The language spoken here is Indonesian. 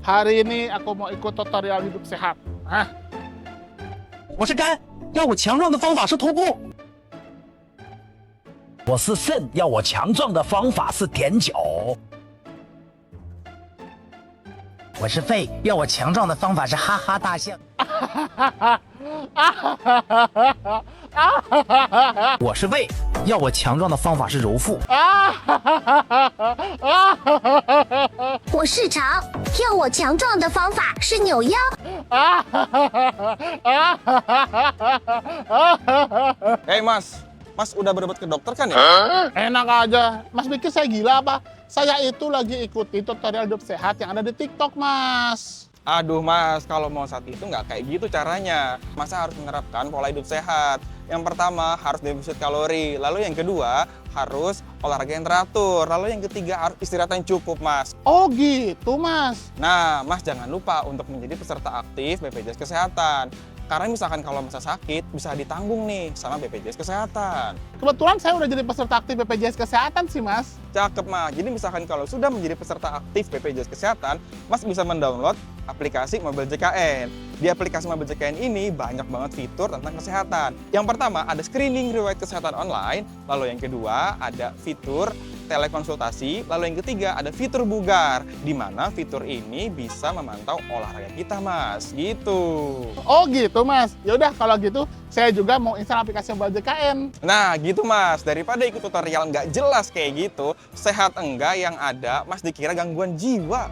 Hari ini aku mau ikut tutorial hidup sehat. Hah? 我是肝，要我强壮的方法是徒步。我是肾，要我强壮的方法是碘酒。我是肺，要我强壮的方法是哈哈大象。我是胃，要我强壮的方法是揉腹。我是肠，要我强壮的方法是扭腰。Mas udah berobat ke dokter kan ya? Enak aja. Mas pikir saya gila apa? Saya itu lagi ikuti tutorial hidup sehat yang ada di TikTok, Mas. Aduh mas, kalau mau saat itu nggak kayak gitu caranya. Masa harus menerapkan pola hidup sehat. Yang pertama harus defisit kalori, lalu yang kedua harus olahraga yang teratur, lalu yang ketiga harus istirahat yang cukup mas. Oh gitu, Mas. Nah mas jangan lupa untuk menjadi peserta aktif BPJS Kesehatan. Karena misalkan kalau masa sakit bisa ditanggung nih sama BPJS Kesehatan. Kebetulan saya udah jadi peserta aktif BPJS Kesehatan sih, Mas. Cakep mas, jadi misalkan kalau sudah menjadi peserta aktif BPJS Kesehatan, mas bisa mendownload aplikasi Mobil JKN. Di aplikasi Mobil JKN ini banyak banget fitur tentang kesehatan. Yang pertama ada screening riwayat kesehatan online, lalu yang kedua ada fitur telekonsultasi, lalu yang ketiga ada fitur bugar, di mana fitur ini bisa memantau olahraga kita mas, gitu. Oh gitu, Mas. Ya udah kalau gitu saya juga mau install aplikasi Mobil JKN. Nah gitu mas, daripada ikut tutorial nggak jelas kayak gitu, sehat enggak yang ada mas dikira gangguan jiwa.